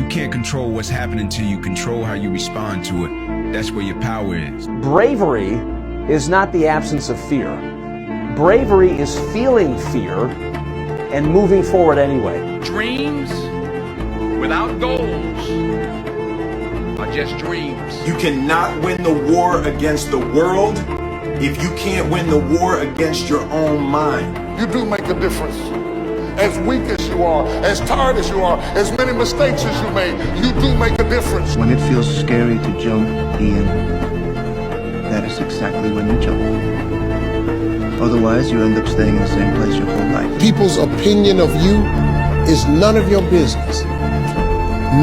can't control what's happening to you, control how you respond to it. That's where your power is. Bravery is not the absence of fear. Bravery is feeling fear and moving forward anyway. Dreams without goals are just dreams. You cannot win the war against the world if you can't win the war against your own mind. You do make a difference. As weak as you are, as tired as you are, as many mistakes as you made, you do make a difference. When it feels scary to jump, Ian, that is exactly when you jump. Otherwise, you end up staying in the same place your whole life. People's opinion of you is none of your business,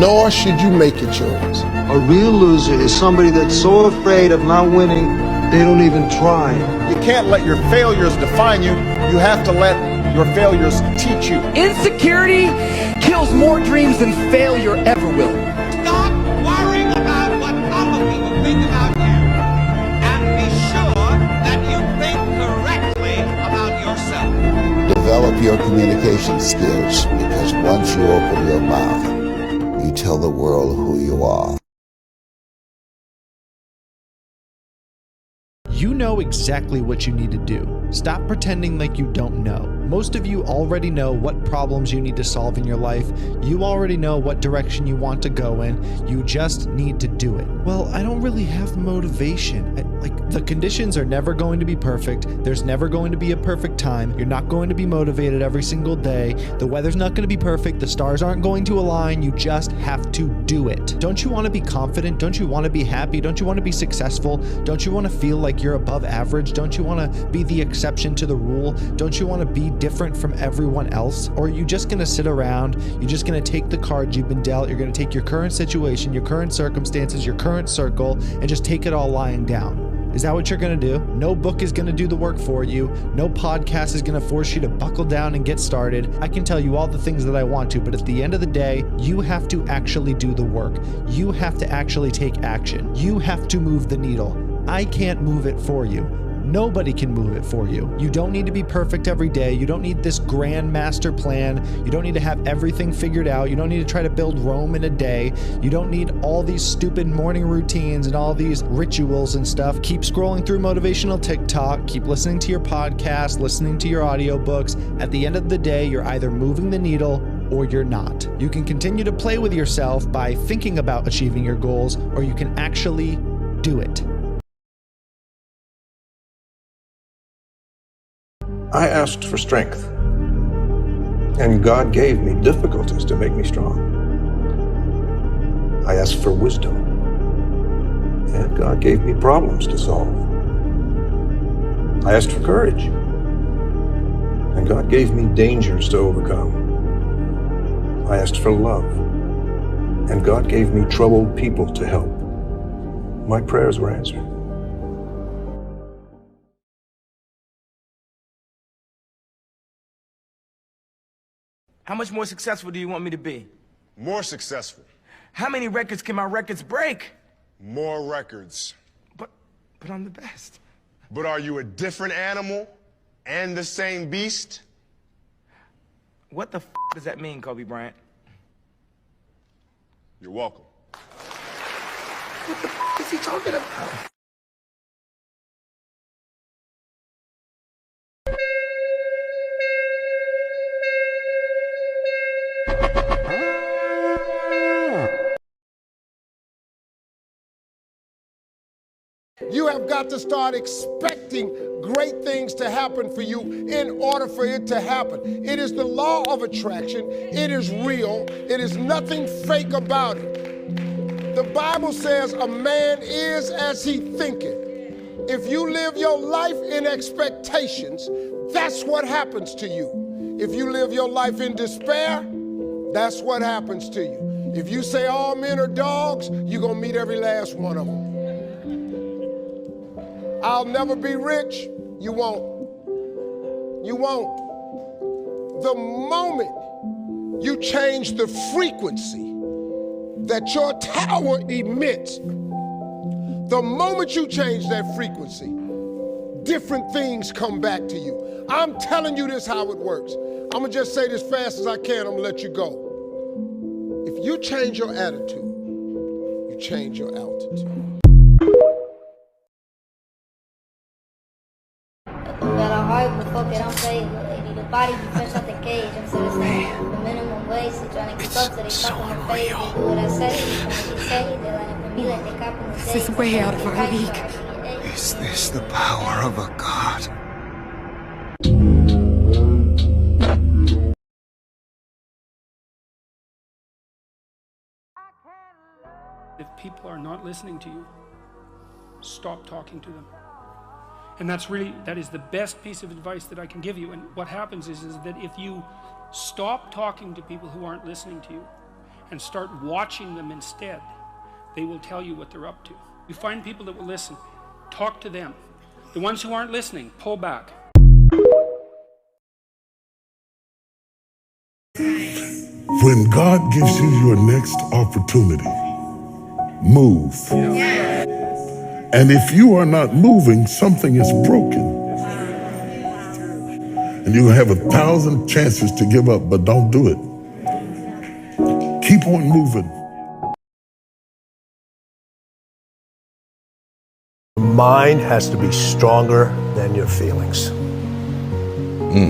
nor should you make it yours. A real loser is somebody that's so afraid of not winning, they don't even try. You can't let your failures define you. You have to let your failures teach you. Insecurity kills more dreams than failure ever will. Stop worrying about what other people think about you, and be sure that you think correctly about yourself. Develop your communication skills, because once you open your mouth, you tell the world who you are. You know exactly what you need to do. Stop pretending like you don't know. Most of you already know what problems you need to solve in your life. You already know what direction you want to go in. You just need to do it. Well, I don't really have motivation. The conditions are never going to be perfect. There's never going to be a perfect time. You're not going to be motivated every single day. The weather's not going to be perfect. The stars aren't going to align. You just have to do it. Don't you want to be confident? Don't you want to be happy? Don't you want to be successful? Don't you want to feel like you're above average? Don't you want to be the exception to the rule? Don't you want to be different from everyone else? Or are you just going to sit around? You're just going to take the cards you've been dealt. You're going to take your current situation, your current circumstances, your current circle, and just take it all lying down. Is that what you're going to do? No book is going to do the work for you. No podcast is going to force you to buckle down and get started. I can tell you all the things that I want to, but at the end of the day, you have to actually do the work. You have to actually take action. You have to move the needle. I can't move it for you. Nobody can move it for you. You don't need to be perfect every day. You don't need this grand master plan. You don't need to have everything figured out. You don't need to try to build Rome in a day. You don't need all these stupid morning routines and all these rituals and stuff. Keep scrolling through motivational TikTok. Keep listening to your podcast, listening to your audiobooks. At the end of the day, you're either moving the needle or you're not. You can continue to play with yourself by thinking about achieving your goals, or you can actually do it. I asked for strength, and God gave me difficulties to make me strong. I asked for wisdom, and God gave me problems to solve. I asked for courage, and God gave me dangers to overcome. I asked for love, and God gave me troubled people to help. My prayers were answered. How much more successful do you want me to be? More successful. How many records can my records break? More records. But I'm the best. But are you a different animal and the same beast? What the does that mean, Kobe Bryant? You're welcome. What the is he talking about? You have got to start expecting great things to happen for you in order for it to happen. It is the law of attraction. It is real. It is nothing fake about it. The Bible says a man is as he thinketh. If you live your life in expectations, that's what happens to you. If you live your life in despair, that's what happens to you. If you say all men are dogs, you're going to meet every last one of them. I'll never be rich. You won't. You won't. The moment you change the frequency that your tower emits, the moment you change that frequency, different things come back to you. I'm telling you this how it works. I'm gonna just say this fast as I can, I'm gonna let you go. If you change your attitude, you change your altitude. It's so unreal. This is way out of our league. Is this the power of a god? If people are not listening to you, stop talking to them. And that is the best piece of advice that I can give you. And what happens is that if you stop talking to people who aren't listening to you and start watching them instead, they will tell you what they're up to. You find people that will listen, talk to them. The ones who aren't listening, pull back. When God gives you your next opportunity, move. And if you are not moving, something is broken. And you have 1,000 chances to give up, but don't do it. Keep on moving. Your mind has to be stronger than your feelings.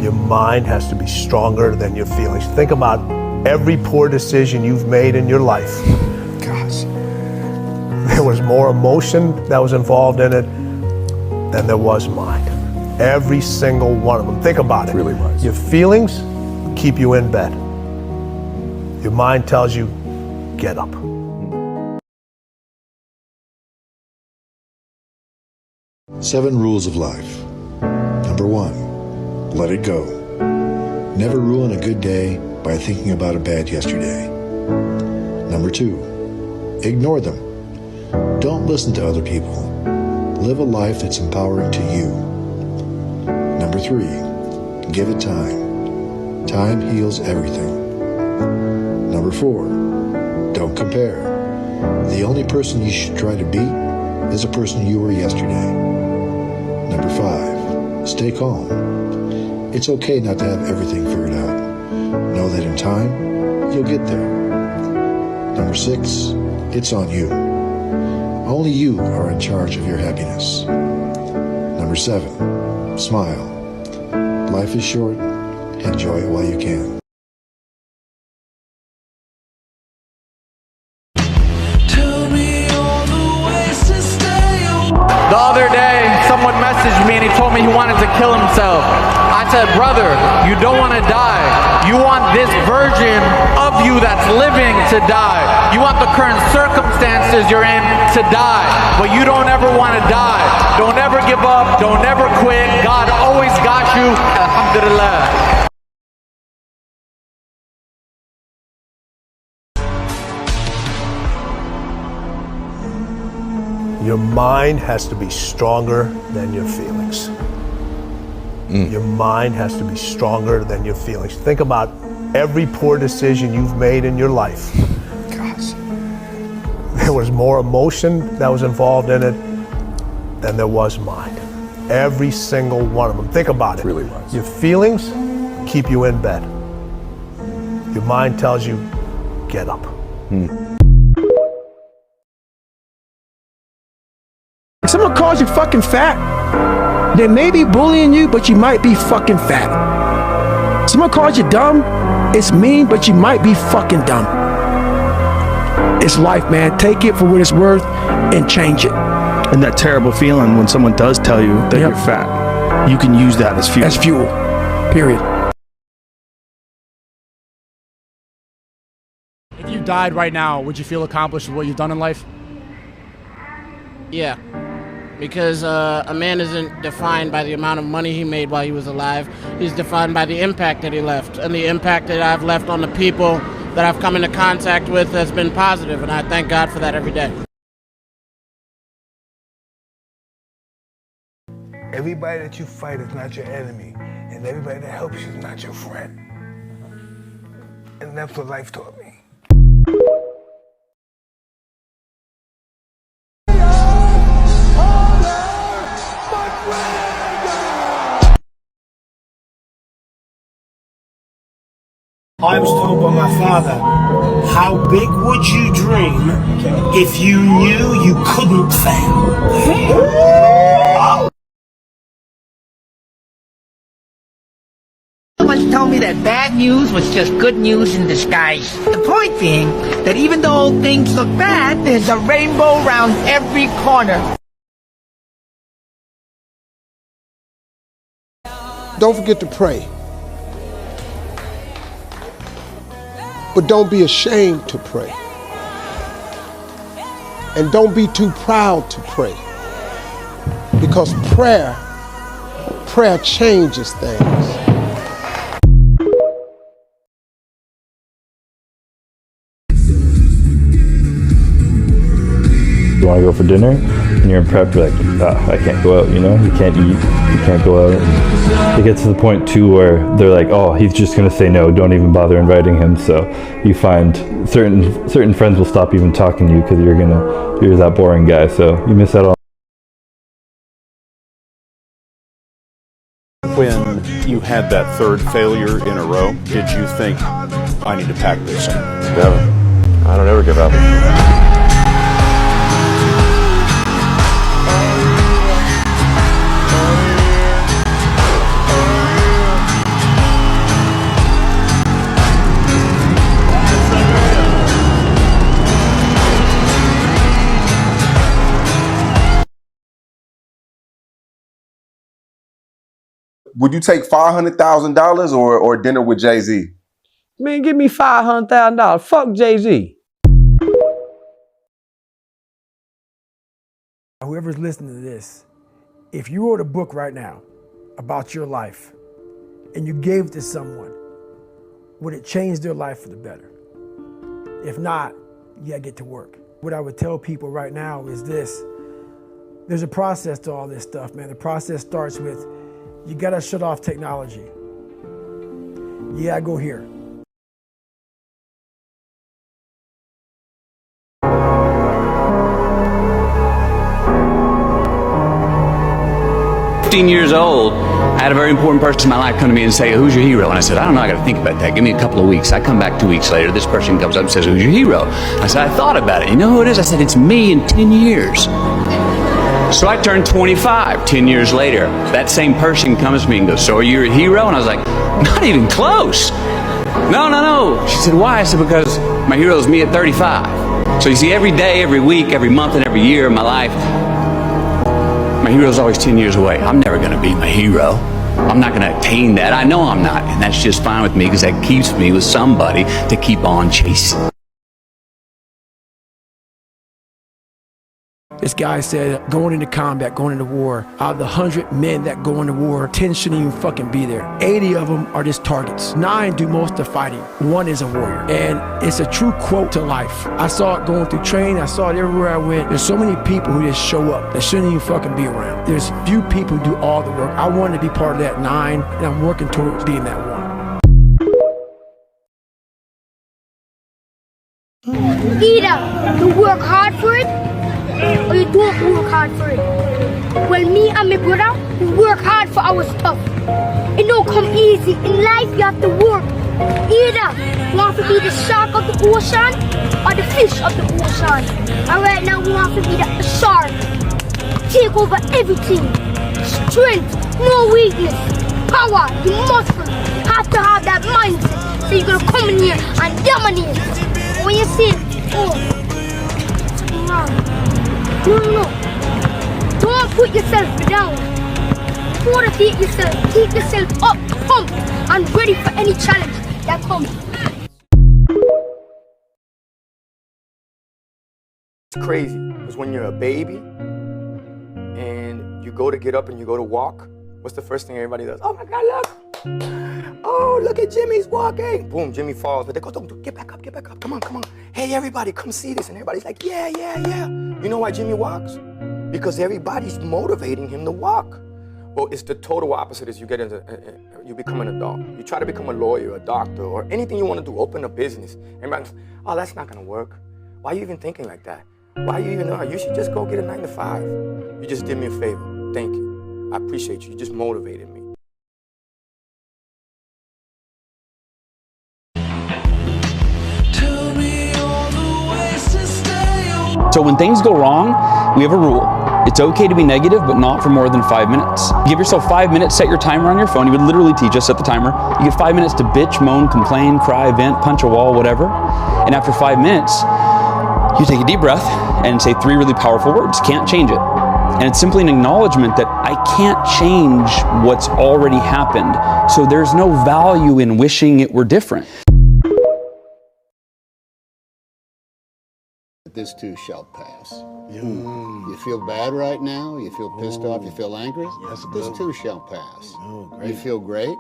Your mind has to be stronger than your feelings. Think about every poor decision you've made in your life. Gosh. There was more emotion that was involved in it than there was mind. Every single one of them. Think about it. Really was. Your feelings keep you in bed. Your mind tells you, get up. Seven rules of life. Number 1, let it go. Never ruin a good day by thinking about a bad yesterday. Number 2, ignore them. Don't listen to other people. Live a life that's empowering to you. Number 3, give it time. Time heals everything. Number 4, don't compare. The only person you should try to beat is a person you were yesterday. Number 5, stay calm. It's okay not to have everything figured out. Know that in time, you'll get there. Number 6, it's on you. Only you are in charge of your happiness. Number 7, smile. Life is short. Enjoy it while you can. The other day, someone messaged me and he told me he wanted to kill himself. I said, brother, you don't want to die. You want this version of you that's living to die. You want the current circumstances you're in to die. But you don't ever want to die. Don't ever give up. Don't ever quit. God always got you. Alhamdulillah. Your mind has to be stronger than your feelings. Your mind has to be stronger than your feelings. Think about every poor decision you've made in your life. Gosh. There was more emotion that was involved in it than there was mind. Every single one of them. Think about it. Really was. Your feelings keep you in bed. Your mind tells you, get up. If someone calls you fucking fat, they may be bullying you, but you might be fucking fat. Someone calls you dumb, it's mean, but you might be fucking dumb. It's life, man. Take it for what it's worth and change it. And that terrible feeling when someone does tell you that you're fat, you can use that as fuel. As fuel, period. If you died right now, would you feel accomplished with what you've done in life? Yeah. Because a man isn't defined by the amount of money he made while he was alive. He's defined by the impact that he left. And the impact that I've left on the people that I've come into contact with has been positive, and I thank God for that every day. Everybody that you fight is not your enemy, and everybody that helps you is not your friend. And that's what life taught me. I was told by my father How big would you dream if you knew you couldn't fail? Someone told me that bad news was just good news in disguise. The point being that even though things look bad, there's a rainbow around every corner. Don't forget to pray. But don't be ashamed to pray. And don't be too proud to pray. Because prayer changes things. You want to go for dinner, and you're in prep, you're like, I can't go out, you know? You can't eat, you can't go out. It gets to the point, too, where they're like, oh, he's just going to say no, don't even bother inviting him. So you find certain friends will stop even talking to you because you're that boring guy, so you miss out on. When you had that third failure in a row, did you think, I need to pack this in? Never. I don't ever give up. Would you take $500,000 or dinner with Jay-Z? Man, give me $500,000. Fuck Jay-Z. Whoever's listening to this, if you wrote a book right now about your life and you gave it to someone, would it change their life for the better? If not, you gotta get to work. What I would tell people right now is this. There's a process to all this stuff, man. The process starts with you gotta shut off technology. You gotta go here. Years old, I had a very important person in my life come to me and say, who's your hero? And I said, I don't know, I got to think about that. Give me a couple of weeks. I come back 2 weeks later, this person comes up and says, who's your hero? I said, I thought about it. You know who it is? I said, it's me in 10 years. So I turned 25 10 years later. That same person comes to me and goes, so are you a hero? And I was like, not even close. No. She said, why? I said, because my hero is me at 35. So you see, every day, every week, every month, and every year of my life, my hero's always 10 years away. I'm never going to be my hero. I'm not going to attain that. I know I'm not. And that's just fine with me because that keeps me with somebody to keep on chasing. This guy said, going into combat, going into war, out of the 100 men that go into war, 10 shouldn't even fucking be there. 80 of them are just targets. 9 do most of the fighting. 1 is a warrior. And it's a true quote to life. I saw it going through training. I saw it everywhere I went. There's so many people who just show up that shouldn't even fucking be around. There's few people who do all the work. I wanted to be part of that 9, and I'm working towards being that 1. Either you work hard for it, or you don't work hard for it. Well, me and my brother, we work hard for our stuff. It don't come easy. In life, you have to work. Either you want to be the shark of the ocean or the fish of the ocean. And right now, we want to be the shark. Take over everything. Strength, no weakness, power, the muscle. Have to have that mindset. So you're going to come in here and dominate. When you say, oh, no. Don't put yourself down. Motivate yourself. Keep yourself up, pumped, and ready for any challenge that comes. It's crazy because when you're a baby and you go to get up and you go to walk, what's the first thing everybody does? Oh my God, look! Oh, look at Jimmy's walking! Boom, Jimmy falls, but they go, don't, get back up, come on. Hey, everybody, come see this. And everybody's like, yeah. You know why Jimmy walks? Because everybody's motivating him to walk. Well, it's the total opposite as you get into, you become an adult. You try to become a lawyer, a doctor, or anything you want to do, open a business. Everybody's, oh, that's not gonna work. Why are you even thinking like that? Why are you even know? You should just go get a 9 to 5. You just did me a favor. Thank you. I appreciate you. You just motivated me. Tell me So when things go wrong, we have a rule. It's okay to be negative, but not for more than 5 minutes. Give yourself 5 minutes, set your timer on your phone. He would literally teach us, set the timer. You get 5 minutes to bitch, moan, complain, cry, vent, punch a wall, whatever. And after 5 minutes, you take a deep breath and say 3 really powerful words. Can't change it. And it's simply an acknowledgement that I can't change what's already happened. So there's no value in wishing it were different. This too shall pass. You feel bad right now? You feel pissed off? You feel angry? This too shall pass. You feel great?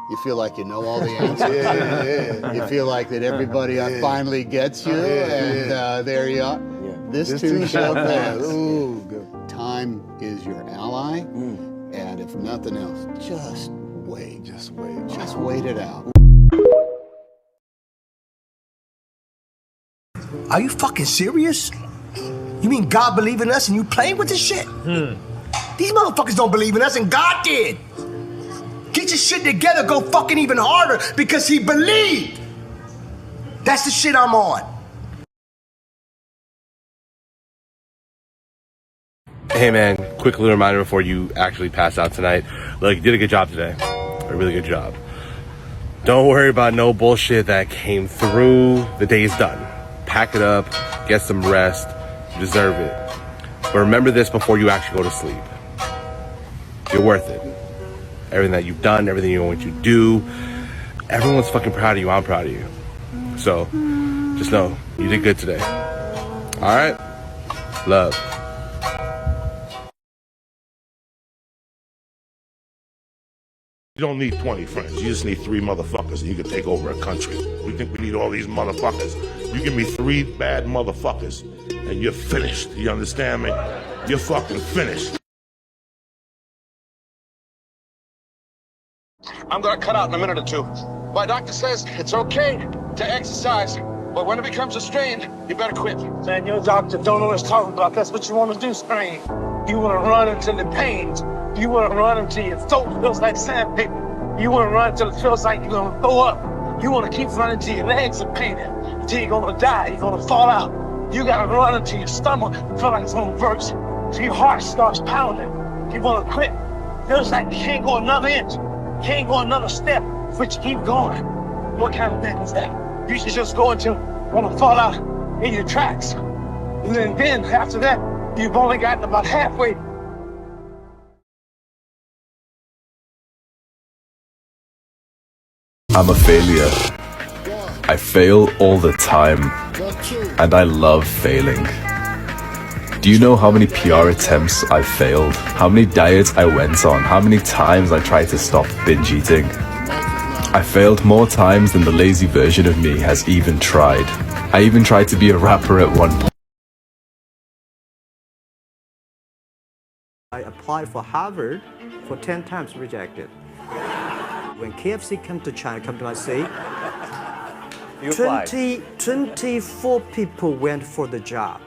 You feel like you know all the answers? You feel like that everybody finally gets you, and there you are. This too shall pass. Time is your ally, and if nothing else, just wait. Just wait. Just wait it out. Are you fucking serious? You mean God believe in us and you playing with this shit? These motherfuckers don't believe in us and God did. Get your shit together, go fucking even harder because he believed. That's the shit I'm on. Hey man, quick little reminder before you actually pass out tonight. Look, you did a good job today. A really good job. Don't worry about no bullshit that came through. The day's done. Pack it up, get some rest. You deserve it. But remember this before you actually go to sleep. You're worth it. Everything that you've done, everything you want you to do. Everyone's fucking proud of you. I'm proud of you. So, just know, you did good today. Alright? Love. You don't need 20 friends. You just need 3 motherfuckers and you can take over a country. We think we need all these motherfuckers. You give me 3 bad motherfuckers and you're finished. You understand me? You're fucking finished. I'm gonna cut out in a minute or 2. My doctor says it's okay to exercise, but when it becomes a strain, you better quit. Man, your doctor don't know what he's talking about. That's what you want to do, strain. You want to run until it pains. You want to run until your throat feels like sandpaper. You want to run until it feels like you're going to throw up. You want to keep running till your legs are painted, until you're going to die, you're going to fall out. You got to run until your stomach feels like it's going to burst, till your heart starts pounding. You want to quit. Feels like you can't go another inch. You can't go another step, but you keep going. What kind of thing is that? You should just go until you want to fall out in your tracks. And then after that, you've only gotten about halfway. I'm a failure. I fail all the time, and I love failing. Do you know how many PR attempts I've failed? How many diets I went on? How many times I tried to stop binge eating? I failed more times than the lazy version of me has even tried. I even tried to be a rapper at one point. I applied for Harvard for 10 times rejected. When KFC come to China, come to my city, 24 people went for the job.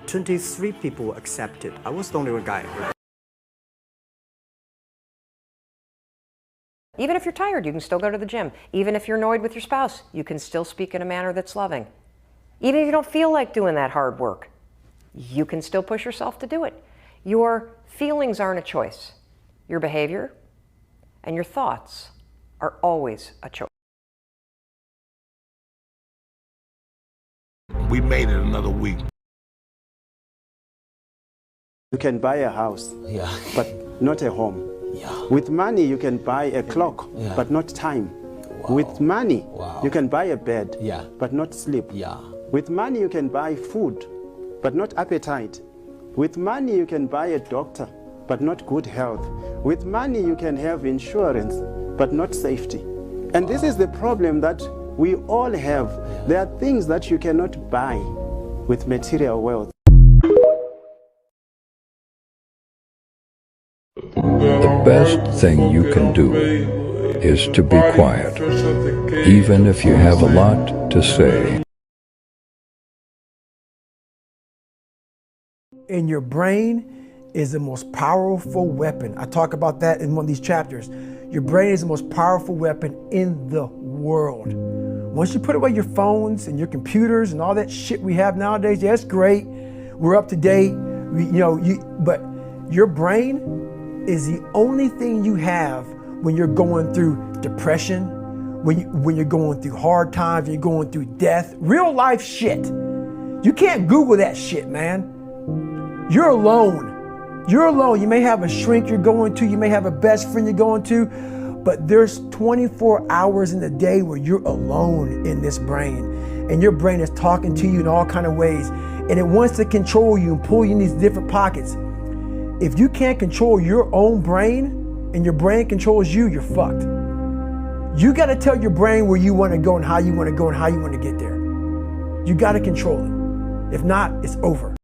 23 people were accepted. I was the only one guy. Even if you're tired, you can still go to the gym. Even if you're annoyed with your spouse, you can still speak in a manner that's loving. Even if you don't feel like doing that hard work, you can still push yourself to do it. Your feelings aren't a choice. Your behavior and your thoughts are always a choice. We made it another week. You can buy a house, but not a home. With money, you can buy a clock, but not time. With money, you can buy a bed, but not sleep. With money, you can buy food, but not appetite. With money, you can buy a doctor, but not good health. With money, you can have insurance, but not safety. And this is the problem that we all have. There are things that you cannot buy with material wealth. The best thing you can do is to be quiet, even if you have a lot to say. In your brain is the most powerful weapon. I talk about that in one of these chapters. Your brain is the most powerful weapon in the world. Once you put away your phones and your computers and all that shit we have nowadays, yeah, it's great. We're up to date. But your brain is the only thing you have when you're going through depression, when you're going through hard times, when you're going through death, real life shit. You can't Google that shit, man. You're alone. You're alone. You may have a shrink you're going to, you may have a best friend you're going to, but there's 24 hours in the day where you're alone in this brain. And your brain is talking to you in all kinds of ways. And it wants to control you and pull you in these different pockets. If you can't control your own brain and your brain controls you, you're fucked. You got to tell your brain where you want to go and how you want to go and how you want to get there. You got to control it. If not, it's over.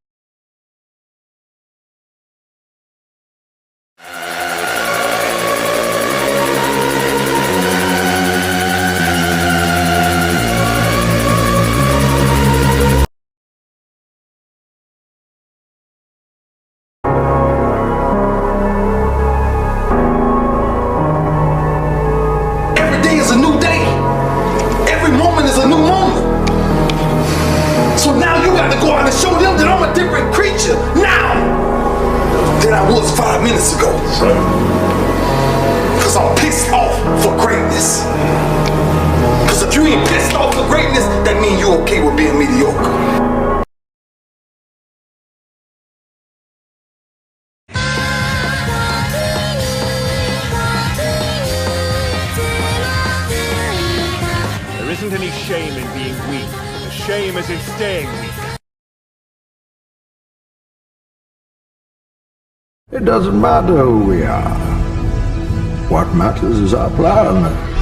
Because I'm pissed off for greatness. Because if you ain't pissed off for greatness, that means you okay with being mediocre. There isn't any shame in being weak. The shame is in staying weak. It doesn't matter who we are. What matters is our plan.